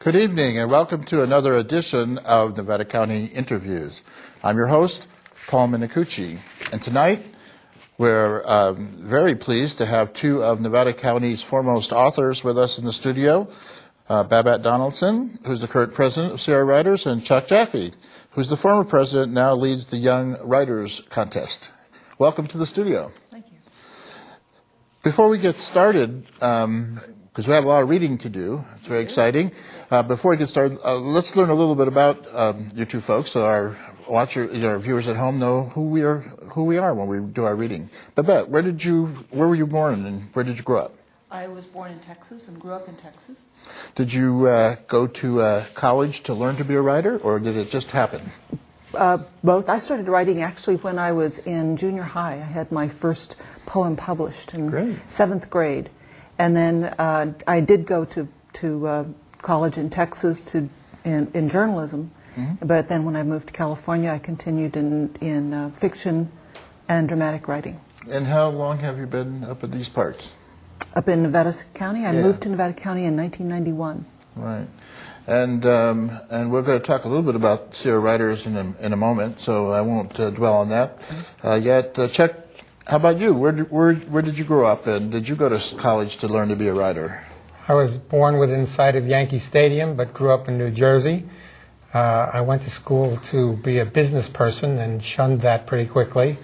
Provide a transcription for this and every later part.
Good evening and welcome to another edition of Nevada County Interviews. I'm your host, Paul Minicucci, and tonight we're very pleased to have two of Nevada County's foremost authors with us in the studio, Babette Donaldson, who's the current president of Sierra Writers, and Chuck Jaffe, who's the former president, now leads the Young Writers Contest. Welcome to the studio. Thank you. Before we get started, because we have a lot of reading to do, it's very exciting. Before we get started, let's learn a little bit about you two folks, so our viewers at home know who we are when we do our reading. Babette, where were you born and where did you grow up? I was born in Texas and grew up in Texas. Did you go to college to learn to be a writer, or did it just happen? Both. I started writing actually when I was in junior high. I had my first poem published in 7th grade. And then I did go to college in Texas in journalism. Mm-hmm. But then when I moved to California, I continued in fiction and dramatic writing. And how long have you been up at these parts? Up in Nevada County. I moved to Nevada County in 1991. Right. And we're going to talk a little bit about Sierra Writers in a moment, so I won't dwell on that yet. Chuck, how about you? Where did you grow up, and did you go to college to learn to be a writer? I was born within sight of Yankee Stadium, but grew up in New Jersey. I went to school to be a business person and shunned that pretty quickly,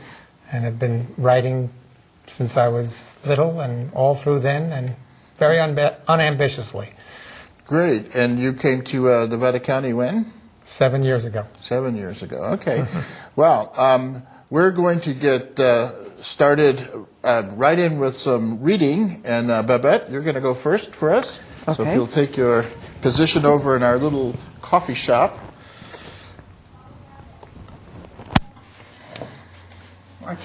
and have been writing since I was little and all through then, and very unambitiously. Great. And you came to Nevada County when? 7 years ago. 7 years ago. Okay. Well, we're going to get started right in with some reading. And Babette, you're going to go first for us. Okay. So if you'll take your position over in our little coffee shop. Our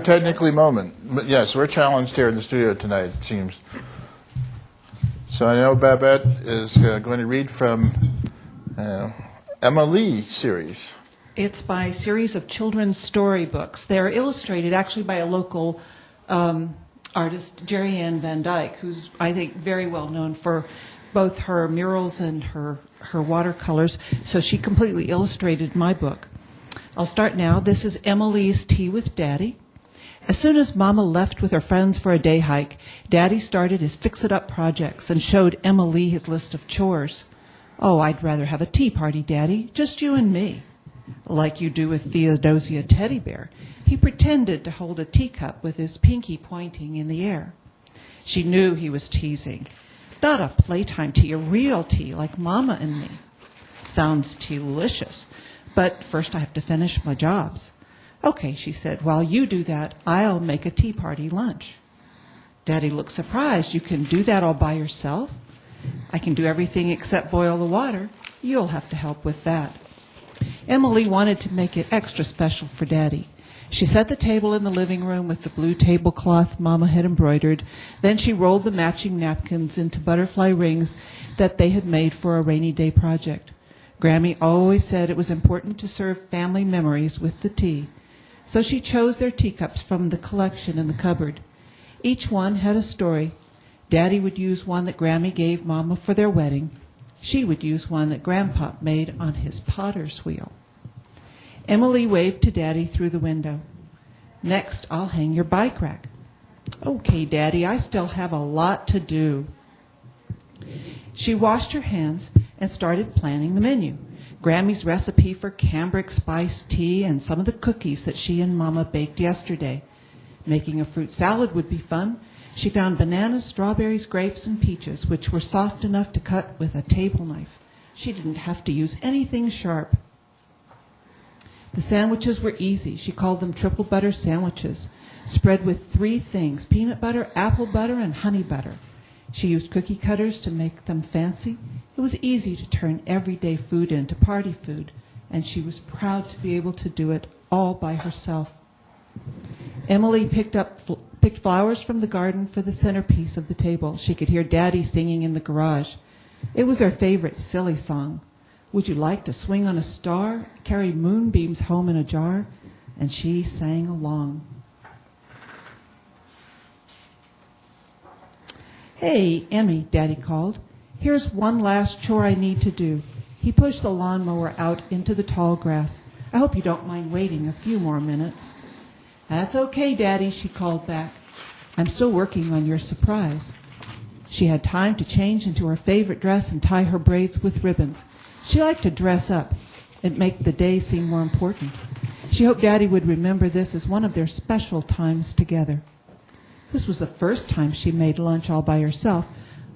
technically moment. Yes, we're challenged here in the studio tonight, it seems. So I know Babette is going to read from Emma Lee series. It's by a series of children's storybooks. They're illustrated actually by a local artist, Jerry Ann Van Dyke, who's, I think, very well known for both her murals and her watercolors. So she completely illustrated my book. I'll start now. This is Emma Lee's Tea with Daddy. As soon as Mama left with her friends for a day hike, Daddy started his fix-it-up projects and showed Emma Lee his list of chores. "Oh, I'd rather have a tea party, Daddy, just you and me." Like you do with Theodosia Teddy Bear, he pretended to hold a teacup with his pinky pointing in the air. She knew he was teasing. Not a playtime tea, a real tea like Mama and me. Sounds delicious, but first I have to finish my jobs. "Okay," she said, "while you do that, I'll make a tea party lunch." Daddy looked surprised. "You can do that all by yourself?" "I can do everything except boil the water. You'll have to help with that." Emily wanted to make it extra special for Daddy. She set the table in the living room with the blue tablecloth Mama had embroidered. Then she rolled the matching napkins into butterfly rings that they had made for a rainy day project. Grammy always said it was important to serve family memories with the tea. So she chose their teacups from the collection in the cupboard. Each one had a story. Daddy would use one that Grammy gave Mama for their wedding. She would use one that Grandpa made on his potter's wheel. Emily waved to Daddy through the window. "Next, I'll hang your bike rack." "Okay, Daddy, I still have a lot to do." She washed her hands and started planning the menu. Grammy's recipe for cambric spice tea and some of the cookies that she and Mama baked yesterday. Making a fruit salad would be fun. She found bananas, strawberries, grapes, and peaches, which were soft enough to cut with a table knife. She didn't have to use anything sharp. The sandwiches were easy. She called them triple butter sandwiches, spread with 3 things: peanut butter, apple butter, and honey butter. She used cookie cutters to make them fancy. It was easy to turn everyday food into party food, and she was proud to be able to do it all by herself. Emily picked flowers from the garden for the centerpiece of the table. She could hear Daddy singing in the garage. It was her favorite silly song. "Would you like to swing on a star, carry moonbeams home in a jar?" And she sang along. "Hey, Emmy," Daddy called. Here's one last chore I need to do. He pushed the lawnmower out into the tall grass. I hope you don't mind waiting a few more minutes. That's okay, Daddy, she called back. I'm still working on your surprise. She had time to change into her favorite dress and tie her braids with ribbons. She liked to dress up and make the day seem more important. She hoped Daddy would remember this as one of their special times together. This was the first time she made lunch all by herself,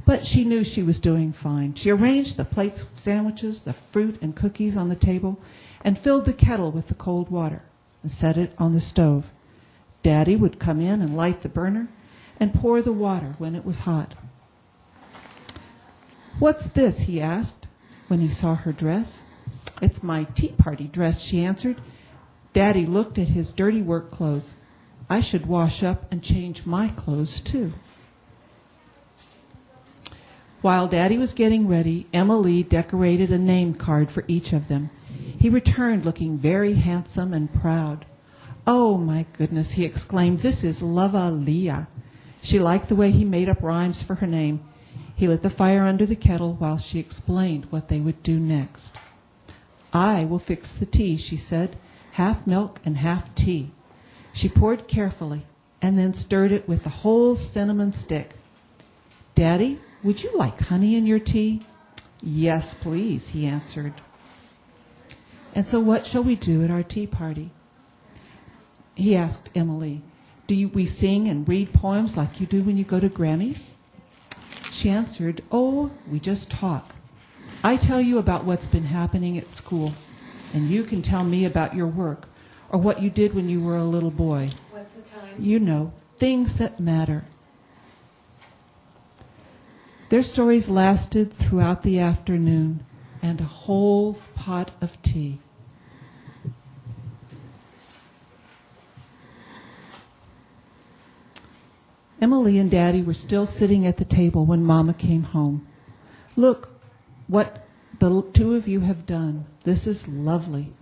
but she knew she was doing fine. She arranged the plates of sandwiches, the fruit and cookies on the table, and filled the kettle with the cold water and set it on the stove. Daddy would come in and light the burner and pour the water when it was hot. "What's this?" he asked when he saw her dress. "It's my tea party dress," she answered. Daddy looked at his dirty work clothes. "I should wash up and change my clothes, too." While Daddy was getting ready, Emma Lee decorated a name card for each of them. He returned looking very handsome and proud. "Oh, my goodness," he exclaimed, "this is Lava-Lia." She liked the way he made up rhymes for her name. He lit the fire under the kettle while she explained what they would do next. "I will fix the tea," she said, "half milk and half tea." She poured carefully and then stirred it with the whole cinnamon stick. "Daddy, would you like honey in your tea?" "Yes, please," he answered. "And so what shall we do at our tea party?" He asked Emily. "Do we sing and read poems like you do when you go to Grammy's?" She answered, "Oh, we just talk. I tell you about what's been happening at school, and you can tell me about your work or what you did when you were a little boy. What's the time? You know, things that matter." Their stories lasted throughout the afternoon and a whole pot of tea. Emily and Daddy were still sitting at the table when Mama came home. "Look what the two of you have done. This is lovely."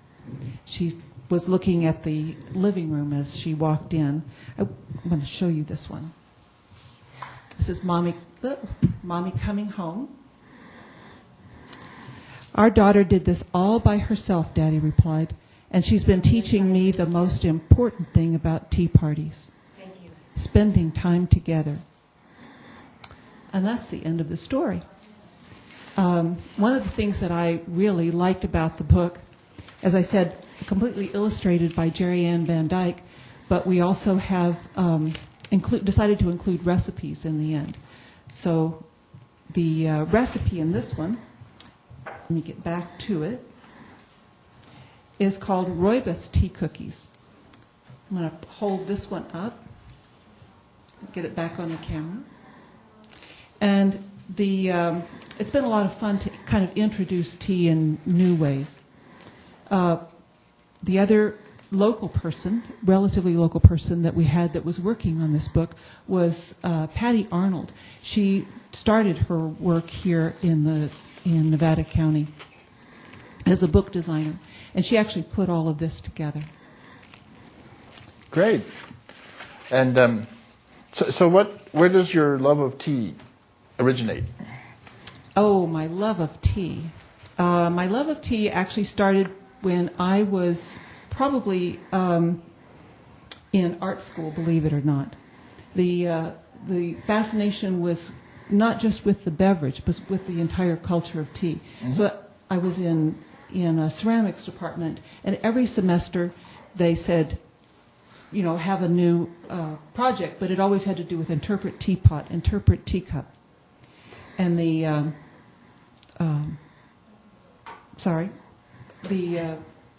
She was looking at the living room as she walked in. I'm going to show you this one. This is Mommy coming home. "Our daughter did this all by herself," Daddy replied, "and she's been teaching me the most important thing about tea parties. Thank you. Spending time together." And that's the end of the story. One of the things that I really liked about the book, as I said, completely illustrated by Jerry Ann Van Dyke, but we also have decided to include recipes in the end. So the recipe in this one, let me get back to it, is called Rooibos tea cookies. I'm going to hold this one up, get it back on the camera. And it's been a lot of fun to kind of introduce tea in new ways. The other relatively local person that we had that was working on this book was Patty Arnold. She started her work here in Nevada County as a book designer, and she actually put all of this together. Great. And where does your love of tea originate? Oh, my love of tea. My love of tea actually started when I was probably in art school, believe it or not. The fascination was not just with the beverage, but with the entire culture of tea. Mm-hmm. So I was in a ceramics department, and every semester they said, have a new project, but it always had to do with interpret teapot, interpret teacup. And the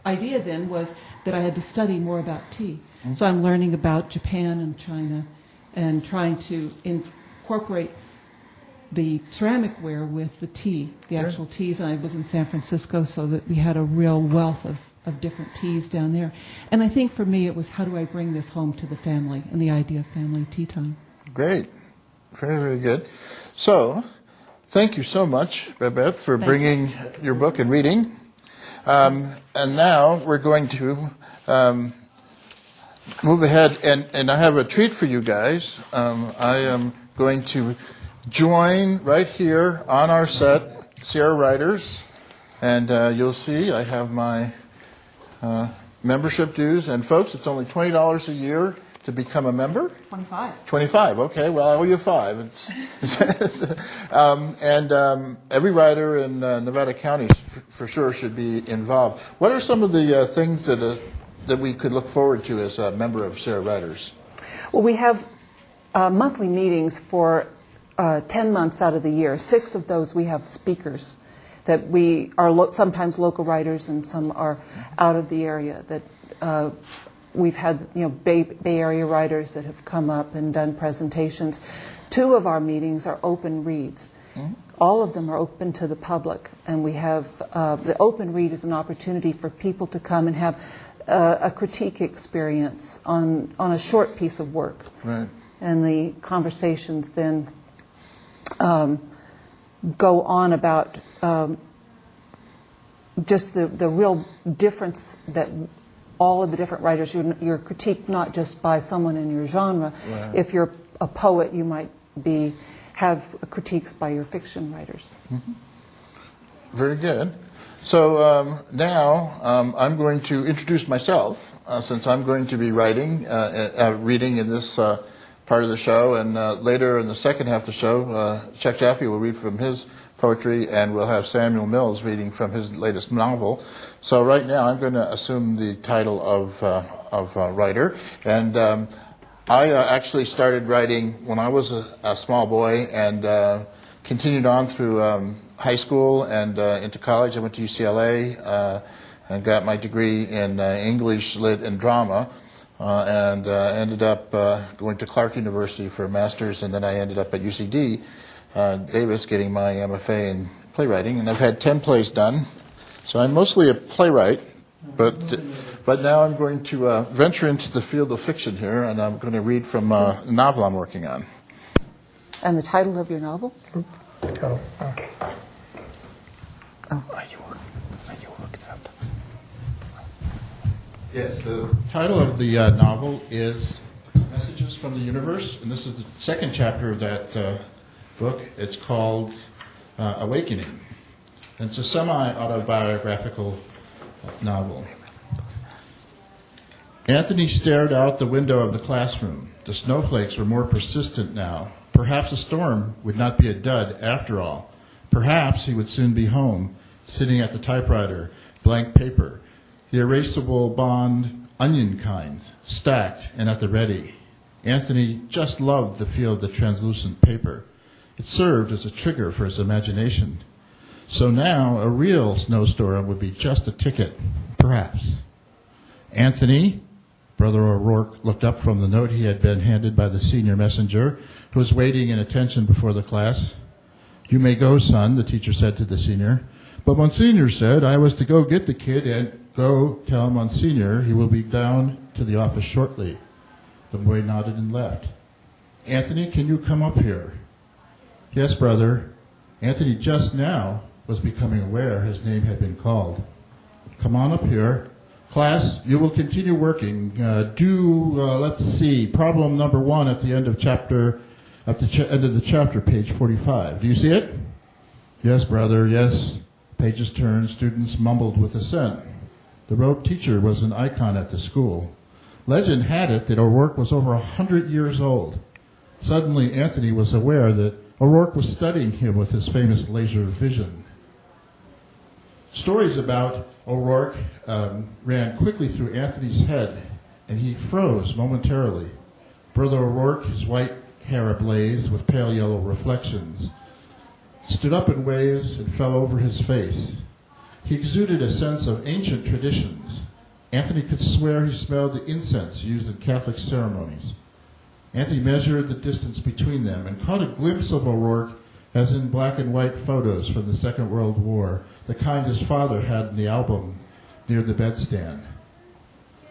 idea then was that I had to study more about tea. Mm-hmm. So I'm learning about Japan and China and trying to incorporate the ceramic ware with the tea, the actual teas. And I was in San Francisco, so that we had a real wealth of different teas down there. And I think for me it was, how do I bring this home to the family and the idea of family tea time. Great. Very, very good. So, thank you so much, Babette, for bringing your book and reading. And now we're going to move ahead, and I have a treat for you guys. I am going to join right here on our set, Sierra Writers. And you'll see I have my membership dues. And folks, it's only $20 a year to become a member. 25. 25, okay. Well, I owe you 5. Every writer in Nevada County for sure should be involved. What are some of the things that we could look forward to as a member of Sierra Writers? Well, we have monthly meetings for 10 months out of the year. 6 of those we have speakers that we are sometimes local writers and some are out of the area. That we've had Bay Area writers that have come up and done presentations. 2 of our meetings are open reads. Mm-hmm. All of them are open to the public, and we have the open read is an opportunity for people to come and have a critique experience on a short piece of work. Right. And the conversations then go on about just the real difference that all of the different writers, you're critiqued not just by someone in your genre. Right. If you're a poet, you might have critiques by your fiction writers. Mm-hmm. Very good. So now I'm going to introduce myself, since I'm going to be reading in this part of the show, and later in the second half of the show, Chuck Jaffe will read from his poetry, and we'll have Samuel Mills reading from his latest novel. So right now I'm going to assume the title of writer, and I actually started writing when I was a small boy, and continued on through high school and into college. I went to UCLA and got my degree in English, Lit, and Drama, and ended up going to Clark University for a master's, and then I ended up at UC Davis getting my MFA in playwriting, and I've had 10 plays done. So I'm mostly a playwright, but now I'm going to venture into the field of fiction here, and I'm going to read from a novel I'm working on. And the title of your novel? Go. Are you looked up? Yes, the title of the novel is Messages from the Universe, and this is the second chapter of that book. It's called Awakening. And it's a semi-autobiographical novel. Anthony stared out the window of the classroom. The snowflakes were more persistent now. Perhaps a storm would not be a dud after all. Perhaps he would soon be home, sitting at the typewriter, blank paper, the erasable bond onion kind, stacked and at the ready. Anthony just loved the feel of the translucent paper. It served as a trigger for his imagination. So now a real snowstorm would be just a ticket, perhaps. Anthony, Brother O'Rourke looked up from the note he had been handed by the senior messenger, who was waiting in attention before the class. "You may go, son," the teacher said to the senior. "But Monsignor said I was to go get the kid and go tell Monsignor he will be down to the office shortly." The boy nodded and left. "Anthony, can you come up here?" "Yes, brother." Anthony just now was becoming aware his name had been called. "Come on up here. Class, you will continue working. Let's see, problem number 1 at the end of end of the chapter, page 45. Do you see it?" "Yes, brother, yes." Pages turned, students mumbled with assent. The robed teacher was an icon at the school. Legend had it that O'Rourke was over 100 years old. Suddenly, Anthony was aware that O'Rourke was studying him with his famous laser vision. Stories about O'Rourke ran quickly through Anthony's head, and he froze momentarily. Brother O'Rourke, his white hair ablaze with pale yellow reflections, stood up in waves and fell over his face. He exuded a sense of ancient traditions. Anthony could swear he smelled the incense used in Catholic ceremonies. Anthony measured the distance between them and caught a glimpse of O'Rourke as in black and white photos from the Second World War, the kind his father had in the album near the bedstand.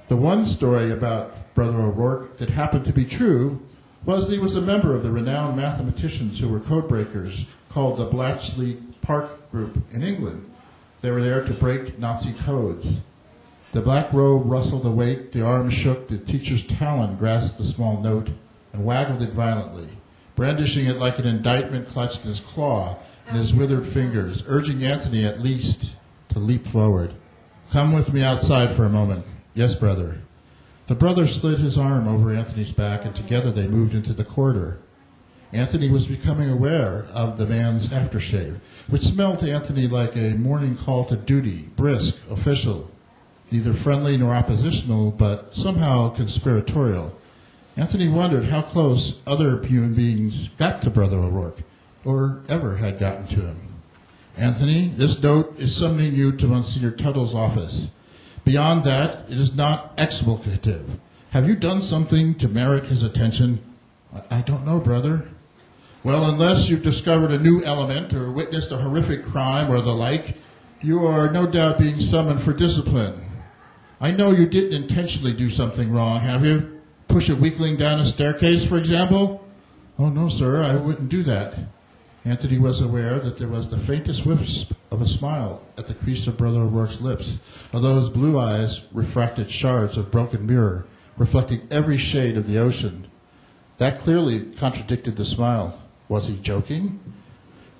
The one story about Brother O'Rourke that happened to be true was that he was a member of the renowned mathematicians who were codebreakers called the Bletchley Park Group in England. They were there to break Nazi codes. The black robe rustled awake, the arm shook, the teacher's talon grasped the small note and waggled it violently. brandishing it like an indictment clutched in his claw and his withered fingers, urging Anthony at least to leap forward. "Come with me outside for a moment." "Yes, brother." The brother slid his arm over Anthony's back, and together they moved into the corridor. Anthony was becoming aware of the man's aftershave, which smelled to Anthony like a morning call to duty, brisk, official, neither friendly nor oppositional, but somehow conspiratorial. Anthony wondered how close other human beings got to Brother O'Rourke, or ever had gotten to him. "Anthony, this note is summoning you to Monsignor Tuttle's office. Beyond that, it is not explicative. Have you done something to merit his attention?" I don't know, brother." "Well, unless you've discovered a new element or witnessed a horrific crime or the like, you are no doubt being summoned for discipline. I know you didn't intentionally do something wrong, have you? Push a weakling down a staircase, for example?" "Oh, no, sir, I wouldn't do that." Anthony was aware that there was the faintest wisp of a smile at the crease of Brother O'Rourke's lips, although his blue eyes refracted shards of broken mirror, reflecting every shade of the ocean. That clearly contradicted the smile. Was he joking?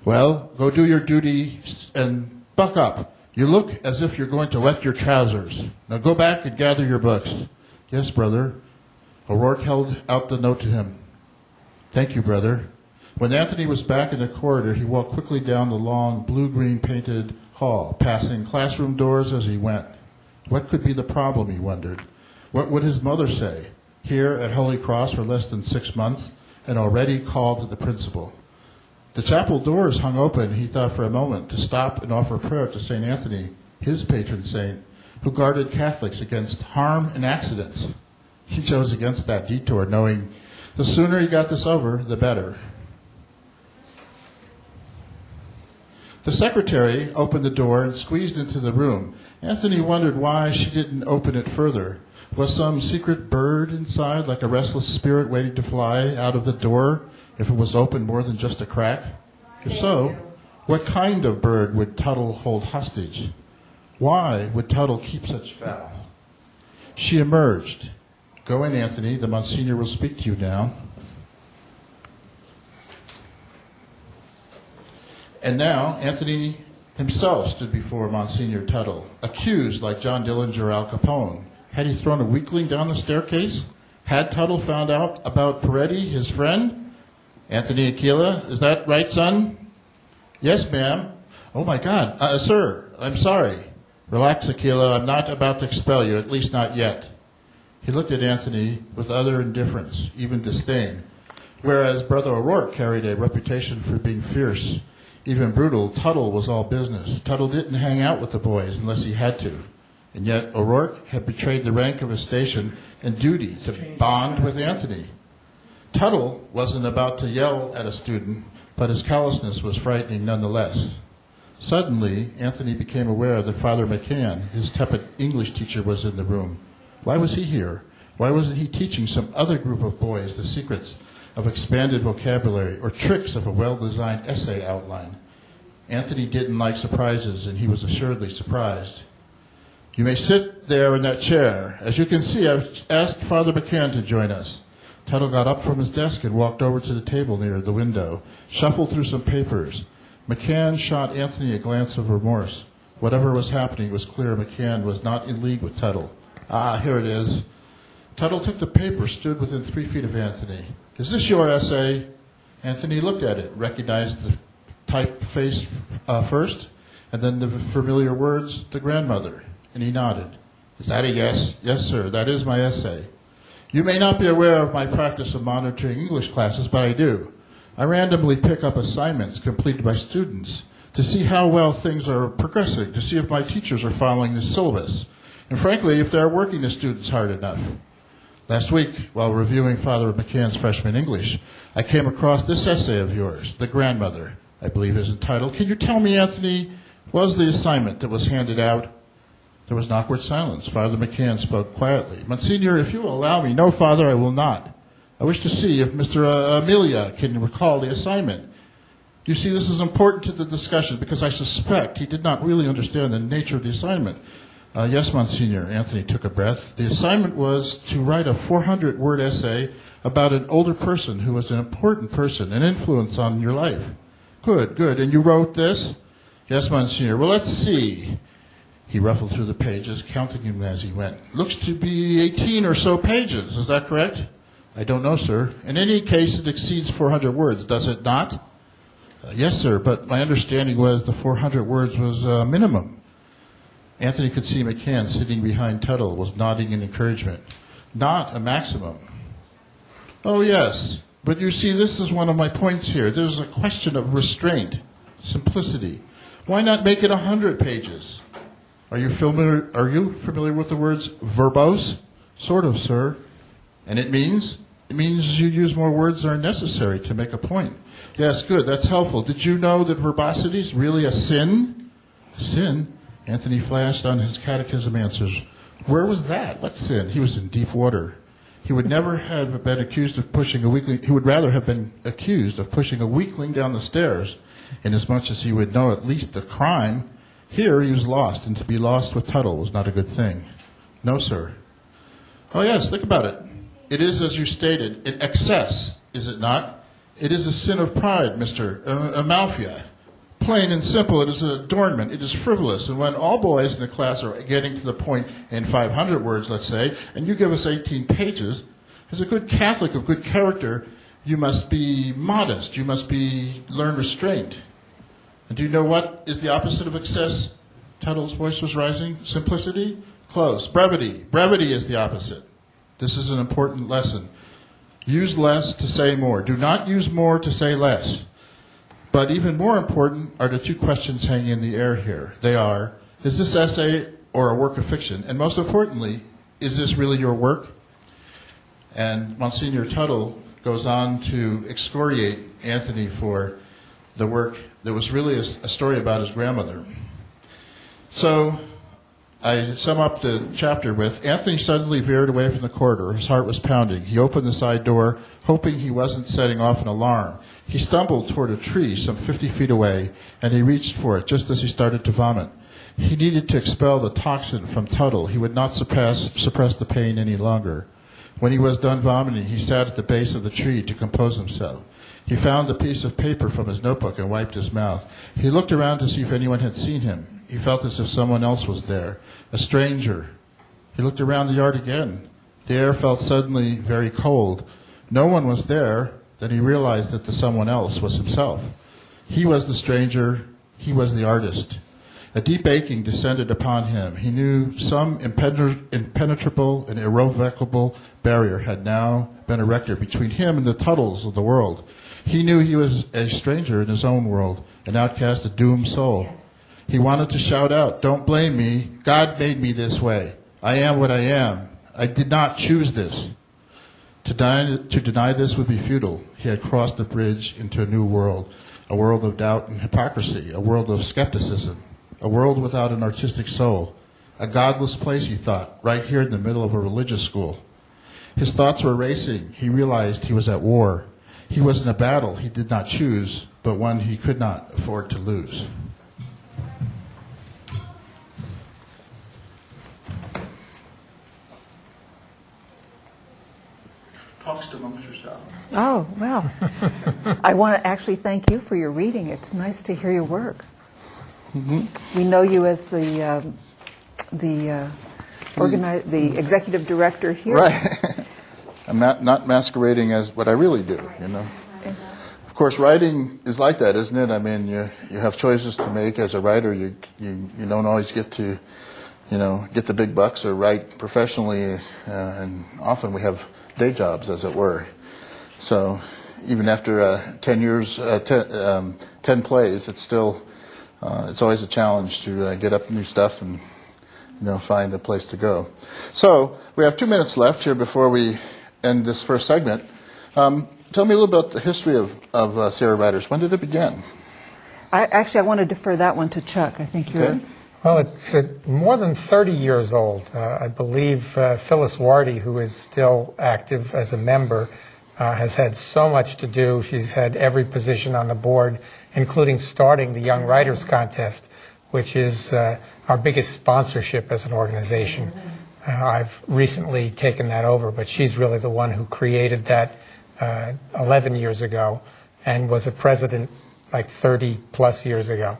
"Well, go do your duty and buck up. You look as if you're going to wet your trousers. Now go back and gather your books." "Yes, brother." O'Rourke held out the note to him. "Thank you, brother." When Anthony was back in the corridor, he walked quickly down the long, blue-green painted hall, passing classroom doors as he went. What could be the problem, he wondered? What would his mother say? Here at Holy Cross for less than 6 months, and already called to the principal. The chapel doors hung open. He thought for a moment to stop and offer prayer to St. Anthony, his patron saint, who guarded Catholics against harm and accidents. He chose against that detour, knowing the sooner he got this over, the better. The secretary opened the door and squeezed into the room. Anthony wondered why she didn't open it further. Was some secret bird inside, like a restless spirit waiting to fly out of the door if it was open more than just a crack? If so, what kind of bird would Tuttle hold hostage? Why would Tuttle keep such fowl? She emerged. "Go in, Anthony. The Monsignor will speak to you now." And now Anthony himself stood before Monsignor Tuttle, accused like John Dillinger or Al Capone. Had he thrown a weakling down the staircase? Had Tuttle found out about Peretti, his friend? "Anthony Aquila, is that right, son?" "Yes, ma'am." "Oh, my God. Sir, I'm sorry." "Relax, Aquila. I'm not about to expel you, at least not yet." He looked at Anthony with utter indifference, even disdain. Whereas Brother O'Rourke carried a reputation for being fierce, even brutal, Tuttle was all business. Tuttle didn't hang out with the boys unless he had to. And yet O'Rourke had betrayed the rank of his station and duty to bond with Anthony. Tuttle wasn't about to yell at a student, but his callousness was frightening nonetheless. Suddenly, Anthony became aware that Father McCann, his tepid English teacher, was in the room. Why was he here? Why wasn't he teaching some other group of boys the secrets of expanded vocabulary or tricks of a well-designed essay outline? Anthony didn't like surprises, and he was assuredly surprised. "You may sit there in that chair. As you can see, I've asked Father McCann to join us." Tuttle got up from his desk and walked over to the table near the window, shuffled through some papers. McCann shot Anthony a glance of remorse. Whatever was happening, it was clear McCann was not in league with Tuttle. "Ah, here it is." Tuttle took the paper, stood within 3 feet of Anthony. "Is this your essay?" Anthony looked at it, recognized the typeface first, and then the familiar words, "the grandmother," and he nodded. "Is that a yes?" "Yes, sir, that is my essay." "You may not be aware of my practice of monitoring English classes, but I do. I randomly pick up assignments completed by students to see how well things are progressing, to see if my teachers are following the syllabus, and frankly, if they're working the students hard enough. Last week, while reviewing Father McCann's freshman English, I came across this essay of yours, "The Grandmother," I believe is entitled. Can you tell me, Anthony, was the assignment that was handed out? There was an awkward silence. Father McCann spoke quietly. "Monsignor, if you will allow me." "No, Father, I will not. I wish to see if Mr. Amelia can recall the assignment. You see, this is important to the discussion because I suspect he did not really understand the nature of the assignment. Yes, Monsignor. Anthony took a breath. The assignment was to write a 400-word essay about an older person who was an important person, an influence on your life. Good, good. And you wrote this? Yes, Monsignor. Well, let's see. He ruffled through the pages, counting them as he went. Looks to be 18 or so pages. Is that correct? I don't know, sir. In any case, it exceeds 400 words, does it not? Yes, sir, but my understanding was the 400 words was a minimum. Anthony could see McCann sitting behind Tuttle was nodding in encouragement. Not a maximum. Oh, yes, but you see, this is one of my points here. There's a question of restraint, simplicity. Why not make it 100 pages? Are you familiar with the words verbose? Sort of, sir. And it means? It means you use more words than are necessary to make a point. Yes, good, that's helpful. Did you know that verbosity is really a sin? Sin? Anthony flashed on his catechism answers. Where was that? What sin? He was in deep water. He would never have been accused of pushing a weakling. He would rather have been accused of pushing a weakling down the stairs, inasmuch as he would know at least the crime. Here he was lost, and to be lost with Tuttle was not a good thing. No, sir. Oh, yes, think about it. It is, as you stated, an excess, is it not? It is a sin of pride, Mr. Amalfi. Plain and simple, it is an adornment. It is frivolous. And when all boys in the class are getting to the point in 500 words, let's say, and you give us 18 pages, as a good Catholic of good character, you must be modest. You must learn restraint. And do you know what is the opposite of excess? Tuttle's voice was rising. Simplicity? Close. Brevity. Brevity is the opposite. This is an important lesson. Use less to say more. Do not use more to say less. But even more important are the two questions hanging in the air here. They are, is this essay or a work of fiction? And most importantly, is this really your work? And Monsignor Tuttle goes on to excoriate Anthony for the work that was really a story about his grandmother. So I sum up the chapter with, Anthony suddenly veered away from the corridor. His heart was pounding. He opened the side door, hoping he wasn't setting off an alarm. He stumbled toward a tree some 50 feet away, and he reached for it just as he started to vomit. He needed to expel the toxin from Tuttle. He would not suppress the pain any longer. When he was done vomiting, he sat at the base of the tree to compose himself. He found a piece of paper from his notebook and wiped his mouth. He looked around to see if anyone had seen him. He felt as if someone else was there, a stranger. He looked around the yard again. The air felt suddenly very cold. No one was there. Then he realized that the someone else was himself. He was the stranger. He was the artist. A deep aching descended upon him. He knew some impenetrable and irrevocable barrier had now been erected between him and the Tuttles of the world. He knew he was a stranger in his own world, an outcast, a doomed soul. He wanted to shout out, "Don't blame me. God made me this way. I am what I am. I did not choose this." To deny this would be futile. He had crossed the bridge into a new world, a world of doubt and hypocrisy, a world of skepticism, a world without an artistic soul, a godless place, he thought, right here in the middle of a religious school. His thoughts were racing. He realized he was at war. He was in a battle he did not choose, but one he could not afford to lose. Talks amongst yourself. Oh, well, I want to actually thank you for your reading. It's nice to hear your work. Mm-hmm. We know you as the executive director here. Right. I'm not masquerading as what I really do, you know. Of course, writing is like that, isn't it? I mean, you have choices to make as a writer. You don't always get to, get the big bucks or write professionally, and often we have day jobs, as it were. So even after 10 years, 10 plays, it's still, it's always a challenge to get up new stuff and, find a place to go. So we have 2 minutes left here before we end this first segment. Tell me a little about the history of Sierra Riders. When did it begin? I want to defer that one to Chuck. I think you're... Okay. Well, it's more than 30 years old. I believe Phyllis Wardy, who is still active as a member, has had so much to do. She's had every position on the board, including starting the Young Writers Contest, which is our biggest sponsorship as an organization. I've recently taken that over, but she's really the one who created that 11 years ago and was a president like 30 plus years ago.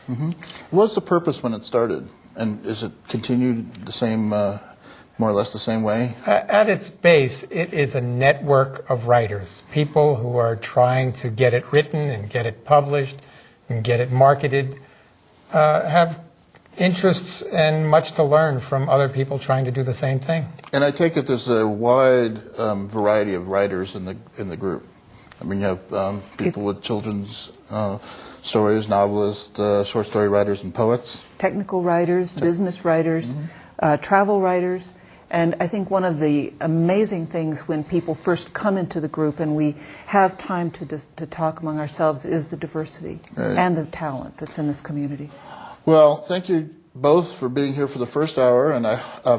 What was the purpose when it started? And is it continued the same, more or less the same way? At its base, it is a network of writers, people who are trying to get it written and get it published and get it marketed, have interests and much to learn from other people trying to do the same thing. And I take it there's a wide variety of writers in the group. I mean, you have people with children's stories, novelists, short story writers, and poets. Technical writers, business writers, travel writers. And I think one of the amazing things when people first come into the group and we have time to talk among ourselves is the diversity and the talent that's in this community. Well, thank you both for being here for the first hour and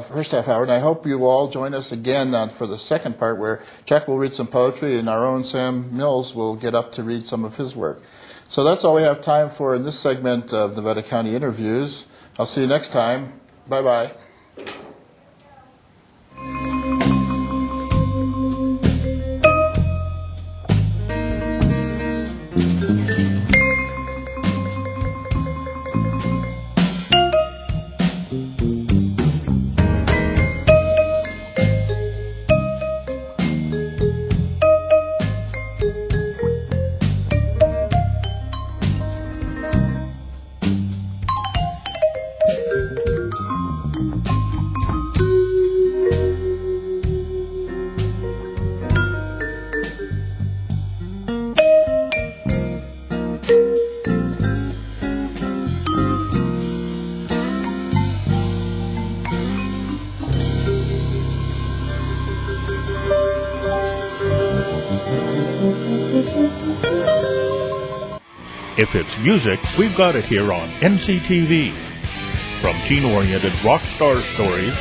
first half hour, and I hope you all join us again for the second part, where Chuck will read some poetry and our own Sam Mills will get up to read some of his work. So that's all we have time for in this segment of Nevada County Interviews. I'll see you next time. Bye-bye. If it's music, we've got it here on NCTV. From teen-oriented rock star stories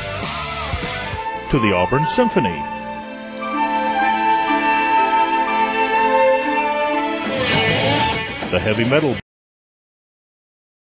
to the Auburn Symphony. The heavy metal